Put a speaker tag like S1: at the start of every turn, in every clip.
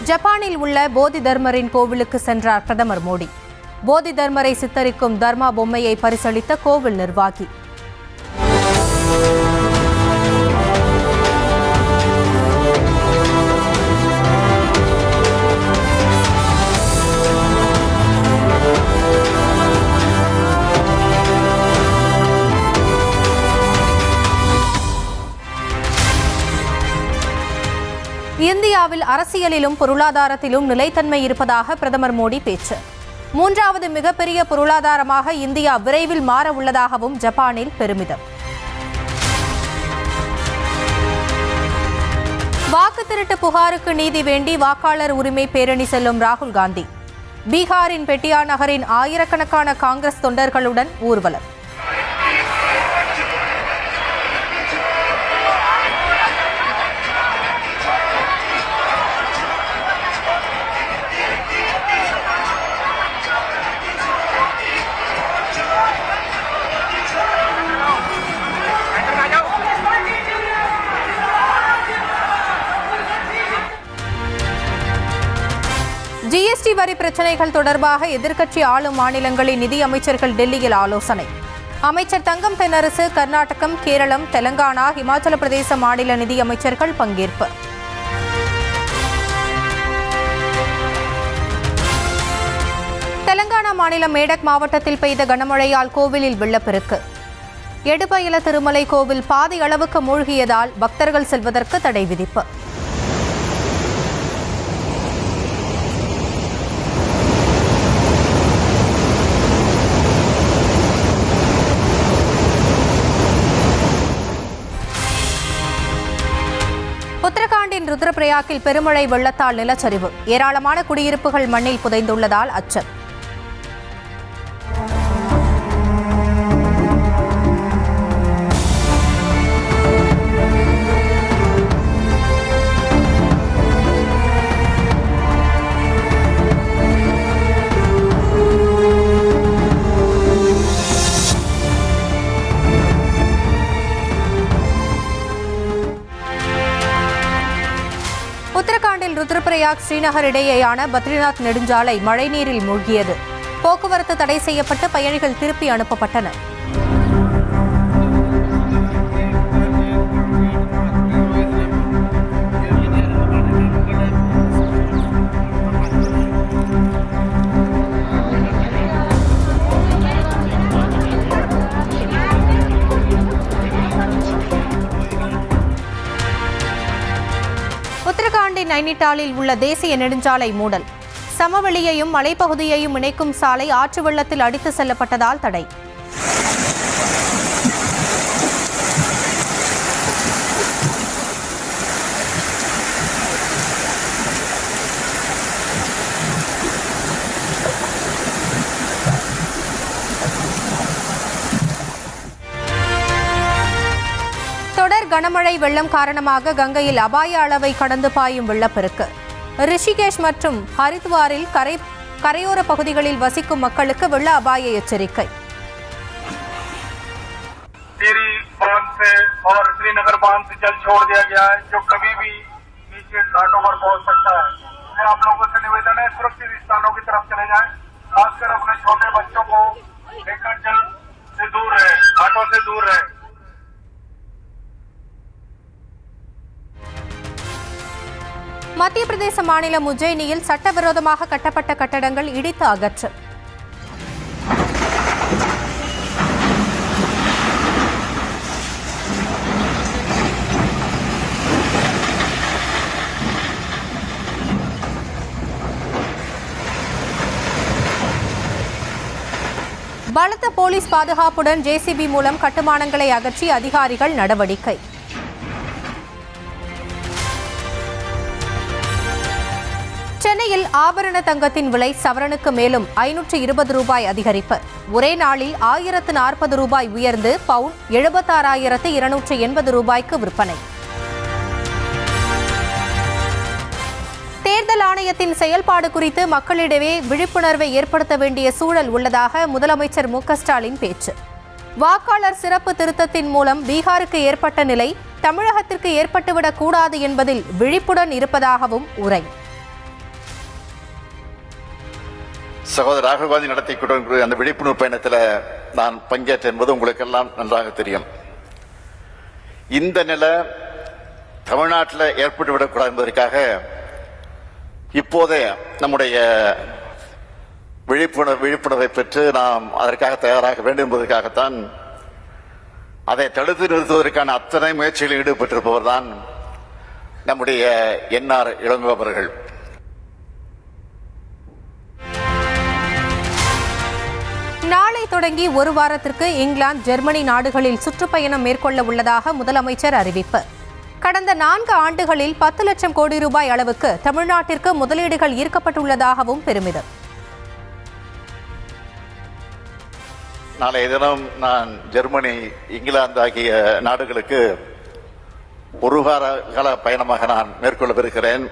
S1: ஜப்பானில் உள்ள போதி தர்மரின் கோவிலுக்கு சென்றார் பிரதமர் மோடி. போதி தர்மரை சித்தரிக்கும் தர்மா பொம்மையை பரிசளித்த கோவில் நிர்வாகி. இந்தியாவில் அரசியலிலும் பொருளாதாரத்திலும் நிலைத்தன்மை இருப்பதாக பிரதமர் மோடி பேச்சு. மூன்றாவது மிகப்பெரிய பொருளாதாரமாக இந்தியா விரைவில் மாற உள்ளதாகவும் ஜப்பானில் பெருமிதம். வாக்கு திருட்டு புகாருக்கு நீதி வேண்டி வாக்காளர் உரிமை பேரணி செல்லும் ராகுல் காந்தி. பீகாரின் பெட்டியா நகரின் ஆயிரக்கணக்கான காங்கிரஸ் தொண்டர்களுடன் ஊர்வலம். ஜிஎஸ்டி வரி பிரச்சினைகள் தொடர்பாக எதிர்க்கட்சி ஆளும் மாநிலங்களின் நிதி அமைச்சர்கள் டெல்லியில் ஆலோசனை. அமைச்சர் தங்கம் தென்னரசு கர்நாடகம், கேரளம், தெலங்கானா, இமாச்சல பிரதேச மாநில நிதி அமைச்சர்கள் பங்கேற்பு. தெலங்கானா மாநிலம் மேடக் மாவட்டத்தில் பெய்த கனமழையால் கோவிலில் வெள்ளப்பெருக்கு. எடுபயில திருமலை கோவில் பாதி அளவுக்கு மூழ்கியதால் பக்தர்கள் செல்வதற்கு தடை விதிப்பு. உத்தரகாண்டின் ருத்ரபிரயாக்கில் பெருமழை வெள்ளத்தால் நிலச்சரிவு. ஏராளமான குடியிருப்புகள் மண்ணில் புதைந்துள்ளதால் அச்சம். உத்தரகாண்டில் ருத்ரபிரயாக் ஸ்ரீநகர் இடையேயான பத்ரிநாத் நெடுஞ்சாலை மழைநீரில் மூழ்கியது. போக்குவரத்து தடை செய்யப்பட்டு பயணிகள் திருப்பி அனுப்பப்பட்டனர். உத்தரகாண்டின் நைனிடாலில் உள்ள தேசிய நெடுஞ்சாலை மூடல். சமவெளியையும் மலைப்பகுதியையும் இணைக்கும் சாலை ஆற்று வெள்ளத்தில் அடித்து செல்லப்பட்டதால் தடை. தொடர் கனமழை வெள்ளம் காரணமாக கங்கையில் அபாய அளவை கடந்து பாயும் வெள்ளப்பெருக்கு. ரிஷிகேஷ் மற்றும் ஹரித்வாரில் கரையோர பகுதிகளில் வசிக்கும் மக்களுக்கு வெள்ள அபாய எச்சரிக்கை.
S2: श्रीनगर बांध से जल छोड़ दिया गया है, जो कभी भी नीचे घाटों पर पहुंच सकता है। आप लोगों से निवेदन है, सुरक्षित स्थानों की तरफ चले जाएं, खासकर अपने छोटे बच्चों को लेकर जल से दूर रहे, घाटों से दूर रहे।
S1: மத்திய பிரதேச மாநிலம் உஜ்ஜயினியில் சட்டவிரோதமாக கட்டப்பட்ட கட்டடங்கள் இடித்து அகற்று. பலத்த போலீஸ் பாதுகாப்புடன் ஜேசிபி மூலம் கட்டுமானங்களை அகற்றி அதிகாரிகள் நடவடிக்கை. சென்னையில் ஆபரண தங்கத்தின் விலை சவரனுக்கு மேலும் 520 ரூபாய் அதிகரிப்பு. ஒரே நாளில் 1040 ரூபாய் உயர்ந்து பவுன் 76,280 ரூபாய்க்கு விற்பனை. தேர்தல் ஆணையத்தின் செயல்பாடு குறித்து மக்களிடையே விழிப்புணர்வை ஏற்படுத்த வேண்டிய சூழல் உள்ளதாக முதலமைச்சர் மு.க.ஸ்டாலின் பேச்சு. வாக்காளர் சிறப்பு திருத்தத்தின் மூலம் பீகாருக்கு ஏற்பட்ட நிலை தமிழகத்திற்கு ஏற்பட்டுவிடக் கூடாது என்பதில் விழிப்புடன் இருப்பதாகவும் உரை.
S3: சகோதரர் ராகுல் காந்தி நடத்தி கொண்டிருக்கிற அந்த விழிப்புணர்வு பயணத்தில் நான் பங்கேற்றேன் என்பது உங்களுக்கெல்லாம் நன்றாக தெரியும். இந்த நிலை தமிழ்நாட்டில் ஏற்பட்டுவிடக்கூடாது என்பதற்காக இப்போதே நம்முடைய விழிப்புணர்வை பெற்று நாம் அதற்காக தயாராக வேண்டும் என்பதற்காகத்தான் அதை தடுத்து நிறுத்துவதற்கான அத்தனை முயற்சிகளில் ஈடுபட்டிருப்பவர் தான் நம்முடைய என்ஆர் இளங்கோ அவர்கள்.
S1: நாளை தொடங்கி ஒரு வாரத்திற்கு இங்கிலாந்து, ஜெர்மனி நாடுகளில் சுற்றுப்பயணம் மேற்கொள்ள உள்ளதாக முதலமைச்சர் அறிவிப்பு. கடந்த 4 ஆண்டுகளில் 10 லட்சம் கோடி ரூபாய் அளவுக்கு தமிழ்நாட்டிற்கு முதலீடுகள் ஈர்க்கப்பட்டுள்ளதாகவும் பெருமிதம்.
S3: நாளைய தினம் நான் ஜெர்மனி, இங்கிலாந்து ஆகிய நாடுகளுக்கு ஒரு வார கால பயணமாக நான் மேற்கொள்ளவிருக்கிறேன்.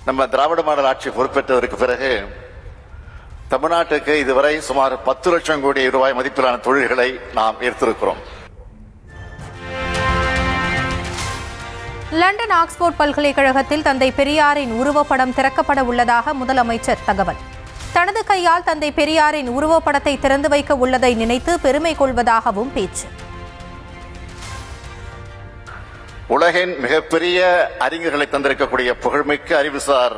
S3: நம்ம திராவிட மாடல் ஆட்சி பொறுப்பேற்றதற்கு பிறகு தமிழ்நாட்டுக்கு இதுவரை சுமார் 10 லட்சம் கோடி ரூபாய் மதிப்பிலான தொழில்களை நாம் ஈர்த்திருக்கிறோம்.
S1: லண்டன் ஆக்ஸ்போர்ட் பல்கலைக்கழகத்தில் தந்தை பெரியாரின் உருவப்படம் திறக்கப்பட உள்ளதாக முதலமைச்சர் தகவல். தனது கையால் தந்தை பெரியாரின் உருவப்படத்தை திறந்து வைக்க உள்ளதை நினைத்து பெருமை கொள்வதாகவும் பேச்சு.
S3: உலகின் மிகப்பெரிய அறிஞர்களை தந்திருக்கக்கூடிய புகழ்மிக்க அறிவுசார்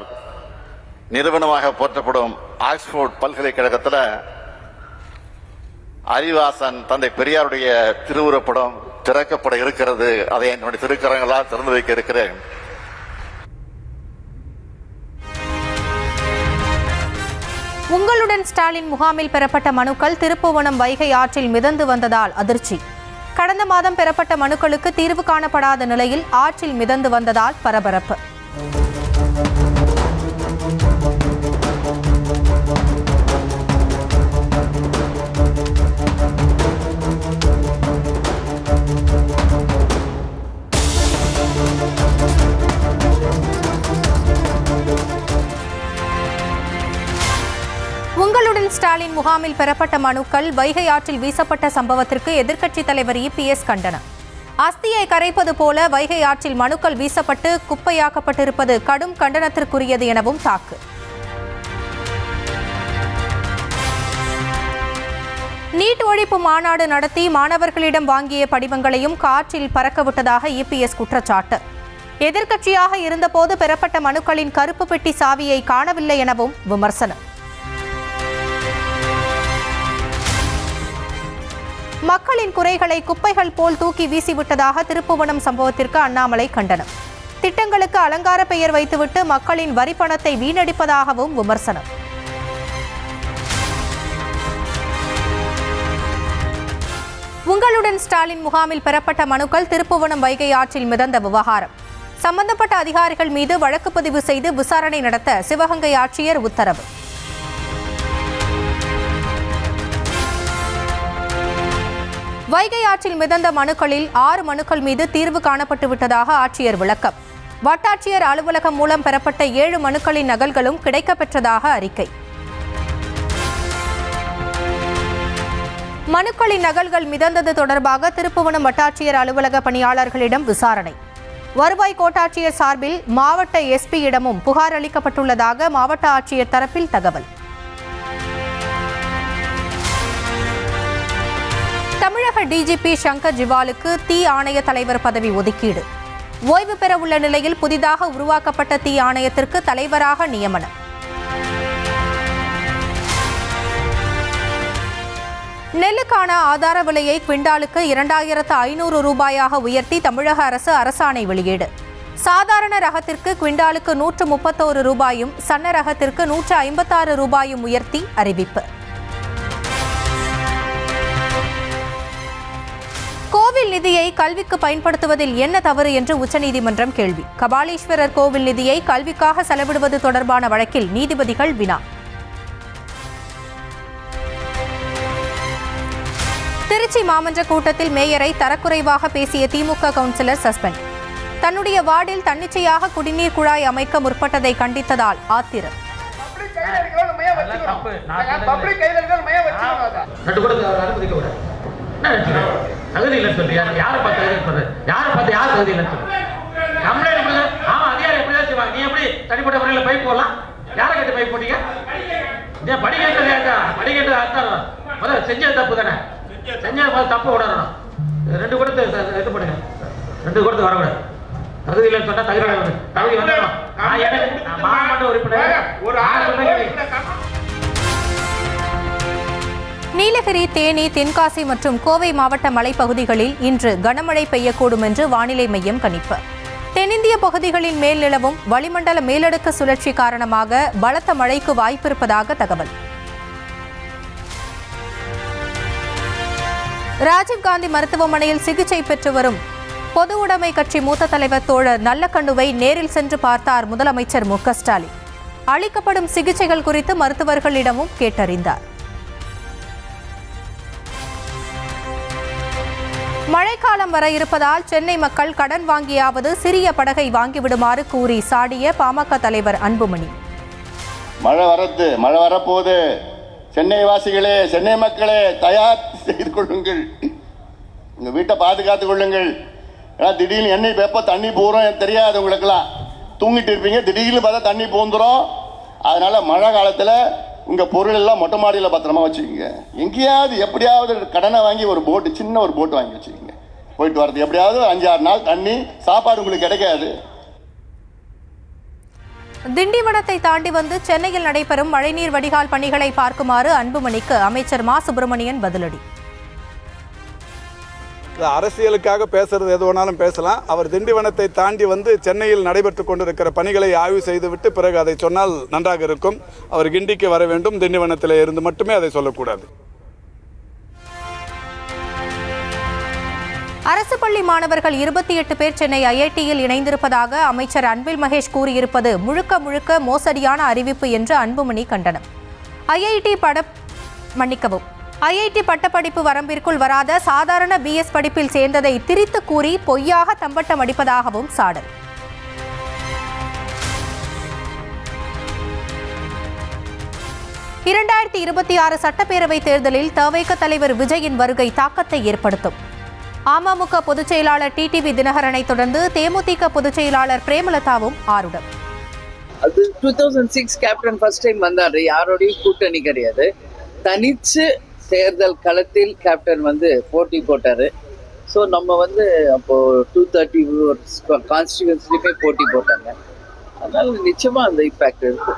S3: நிறுவனமாக போற்றப்படும் ஆக்ஸ்போர்ட் பல்கலைக்கழகத்தில் அறிவாசன் தந்தை பெரியாருடைய திருவுருவப்படம் திறக்கப்பட இருக்கிறது. அதை என்னுடைய திருக்கரங்களால் திறந்து வைக்க இருக்கிறேன்.
S1: உங்களுடன் ஸ்டாலின் முகாமில் பெறப்பட்ட மனுக்கள் திருப்புவனம் வைகை ஆற்றில் மிதந்து வந்ததால் அதிர்ச்சி. கடந்த மாதம் பெறப்பட்ட மனுக்களுக்கு தீர்வு காணப்படாத நிலையில் ஆற்றில் மிதந்து வந்ததால் பரபரப்பு. உங்களுடன் ஸ்டாலின் முகாமில் பெறப்பட்ட மனுக்கள் வைகை ஆற்றில் வீசப்பட்ட சம்பவத்திற்கு எதிர்க்கட்சித் தலைவர் இபிஎஸ் கண்டனம். அஸ்தியை கரைப்பது போல வைகை ஆற்றில் மனுக்கள் வீசப்பட்டு குப்பையாக்கப்பட்டிருப்பது கடும் கண்டனத்திற்குரியது எனவும் தாக்கு. நீட் ஒழிப்பு மாநாடு நடத்தி மாணவர்களிடம் வாங்கிய படிவங்களையும் காற்றில் பறக்கவிட்டதாக இபிஎஸ் குற்றச்சாட்டு. எதிர்க்கட்சியாக இருந்தபோது பெறப்பட்ட மனுக்களின் கருப்பு பெட்டி சாவியை காணவில்லை எனவும் விமர்சனம். மக்களின் குறைகளை குப்பைகள் போல் தூக்கி வீசிவிட்டதாக திருப்புவனம் சம்பவத்திற்கு அண்ணாமலை கண்டனம். திட்டங்களுக்கு அலங்கார பெயர் வைத்துவிட்டு மக்களின் வரி பணத்தை வீணடிப்பதாகவும் விமர்சனம். உங்களுடன் ஸ்டாலின் முகாமில் பெறப்பட்ட மனுக்கள் திருப்புவனம் வைகை ஆற்றில் மிதந்த விவகாரம். சம்பந்தப்பட்ட அதிகாரிகள் மீது வழக்கு பதிவு செய்து விசாரணை நடத்த சிவகங்கை ஆட்சியர் உத்தரவு. வைகை ஆற்றில் மிதந்த மனுக்களில் 6 மனுக்கள் மீது தீர்வு காணப்பட்டு விட்டதாக ஆட்சியர் விளக்கம். வட்டாட்சியர் அலுவலகம் மூலம் பெறப்பட்ட 7 மனுக்களின் நகல்களும் கிடைக்கப்பெற்றதாக அறிக்கை. மனுக்களின் நகல்கள் மிதந்தது தொடர்பாக திருப்புவனம் வட்டாட்சியர் அலுவலக பணியாளர்களிடம் விசாரணை. வருவாய் கோட்டாட்சியர் சார்பில் மாவட்ட எஸ்பியிடமும் புகார் அளிக்கப்பட்டுள்ளதாக மாவட்ட ஆட்சியர் தரப்பில் தகவல். தமிழக டிஜிபி சங்கர் ஜிவாலுக்கு தீ ஆணைய தலைவர் பதவி ஒதுக்கீடு. ஓய்வு பெற உள்ள நிலையில் புதிதாக உருவாக்கப்பட்ட தீ ஆணையத்திற்கு தலைவராக நியமனம். நெல்லுக்கான ஆதார விலையை குவிண்டாலுக்கு 2500 ரூபாயாக உயர்த்தி தமிழக அரசு அரசாணை வெளியீடு. சாதாரண ரகத்திற்கு குவிண்டாலுக்கு 131 ரூபாயும், சன்ன ரகத்திற்கு 156 ரூபாயும் உயர்த்தி அறிவிப்பு. கோவில் நிதியை கல்விக்கு பயன்படுத்துவதில் என்ன தவறு என்று உச்சநீதிமன்றம் கேள்வி. கபாலீஸ்வரர் கோவில் நிதியை கல்விக்காக செலவிடுவது தொடர்பான வழக்கில் நீதிபதிகள் வினா. திருச்சி மாமன்ற கூட்டத்தில் மேயரை தரக்குறைவாக பேசிய திமுக கவுன்சிலர் சஸ்பெண்ட். தன்னுடைய வார்டில் தன்னிச்சையாக குடிநீர் குழாய் அமைக்க முற்பட்டதை கண்டித்ததால் ஆத்திரம்.
S4: தகுதி இல்லைன்னு சொல்லி யாரை பார்த்து இருப்பது, யாரை பார்த்து யார் தகுதி இல்லைன்னு சொல்லி கம்ப்ளைண்ட் கொடுங்க. ஆமா, அதிகாரி எப்படிதான் செய்வாங்க. நீ எப்படி தனிப்பட்ட முறையில் பைப் போடலாம்? யாரை கட்டி பைப் போட்டீங்க? ஏன் படிக்கிறது அர்த்தம் முதல்ல செஞ்சது தப்பு தானே, செஞ்சது தப்பு உணரணும். 2 கொடுத்து இது பண்ணுங்க, 2 கொடுத்து வரக்கூடாது. தகுதி இல்லைன்னு சொன்னா தகுதி வந்துடும். மாவட்ட உறுப்பினர்
S1: நீலகிரி, தேனி, தென்காசி மற்றும் கோவை மாவட்ட மலைப்பகுதிகளில் இன்று கனமழை பெய்யக்கூடும் என்று வானிலை மையம் கணிப்பு. தென்னிந்திய பகுதிகளின் மேல் நிலவும் வளிமண்டல மேலடுக்கு சுழற்சி காரணமாக பலத்த மழைக்கு வாய்ப்பிருப்பதாக தகவல். ராஜீவ்காந்தி மருத்துவமனையில் சிகிச்சை பெற்று வரும் பொது உடைமை கட்சி மூத்த தலைவர் தோழர் நல்லக்கண்ணுவை நேரில் சென்று பார்த்தார் முதலமைச்சர் மு க ஸ்டாலின். அளிக்கப்படும் சிகிச்சைகள் குறித்து மருத்துவர்களிடமும் கேட்டறிந்தார். மழைக்காலம் வர இருப்பதால் சென்னை மக்கள் கடன் வாங்கியாவது சிறிய படகை வாங்கிவிடுமாறு கூறி சாடிய பாமக தலைவர் அன்புமணி.
S5: மழை வரப்போகுது. சென்னை வாசிகளே, சென்னை மக்களே, தயார் செய்து கொள்ளுங்கள், உங்க வீட்டை பாதுகாத்துக் கொள்ளுங்கள். ஏன்னா திடீர்னு எண்ணெய் எப்போ தண்ணி போகிறோம் தெரியாது உங்களுக்கெல்லாம். தூங்கிட்டு இருப்பீங்க, திடீர்னு பார்த்தா தண்ணி போந்துடும். அதனால மழை காலத்தில் உங்க பொருள் எல்லாம் மொட்டை மாடியில் பத்திரமா வச்சுக்கோங்க. எங்கேயாவது எப்படியாவது கடனை வாங்கி ஒரு போட்டு, சின்ன ஒரு போட்டு வாங்கி வச்சுக்கோங்க. போயிட்டு வரது எப்படியாவது 5-6 நாள் தண்ணி சாப்பாடு உங்களுக்கு கிடைக்காது.
S1: திண்டிவனத்தை தாண்டி வந்து சென்னையில் நடைபெறும் மழைநீர் வடிகால் பணிகளை பார்க்குமாறு அன்புமணிக்கு அமைச்சர் மா சுப்பிரமணியன் பதிலடி.
S6: அரசியலுக்காக பேசுறது எது வேணாலும் பேசலாம். அவர் திண்டிவனத்தை தாண்டி வந்து சென்னையில் நடைபெற்று கொண்டிருக்கிற பணிகளை ஆய்வு செய்துவிட்டு பிறகு அதை சொன்னால் நன்றாக இருக்கும். அவர் கிண்டிக்கு வர வேண்டும், திண்டிவனத்தில் இருந்து மட்டுமே அதை சொல்லக்கூடாது.
S1: அரசு பள்ளி மாணவர்கள் 28 பேர் சென்னை ஐஐடியில் இணைந்திருப்பதாக அமைச்சர் அன்பில் மகேஷ் கூறியிருப்பது முழுக்க முழுக்க மோசடியான அறிவிப்பு என்று அன்புமணி கண்டனம். ஐஐடி பட்டப்படிப்பு வரம்பிற்குள் வராத சாதாரண பிஎஸ் படிப்பில் சேர்ந்ததை திரித்து கூறி பொய்யாக தம்பட்டம் அடிப்பதாகவும் சாடல். இரண்டாயிரத்தி 26 சட்டப்பேரவை தேர்தலில் தவிக தலைவர் விஜயின் வருகை தாக்கத்தை ஏற்படுத்தும். அமமுக பொதுச் செயலாளர் டிடிவி தினகரனை தொடர்ந்து தேமுதிக பொதுச் செயலாளர் பிரேமலதாவும் ஆருடம்.
S7: அது 2006 கேப்டன் ஃபர்ஸ்ட் டைம் வந்தாரு. யாரோடையும் கூட்டணி கிடையாது, தனிச்சு தேர்தல் களத்தில் கேப்டன் போட்டி போட்டாரு. ஸோ நம்ம அப்போ 230 கான்ஸ்டிடியூன்சிலையுமே போட்டி போட்டாங்க. அதனால நிச்சயமா அந்த இம்பாக்ட் இருக்கு.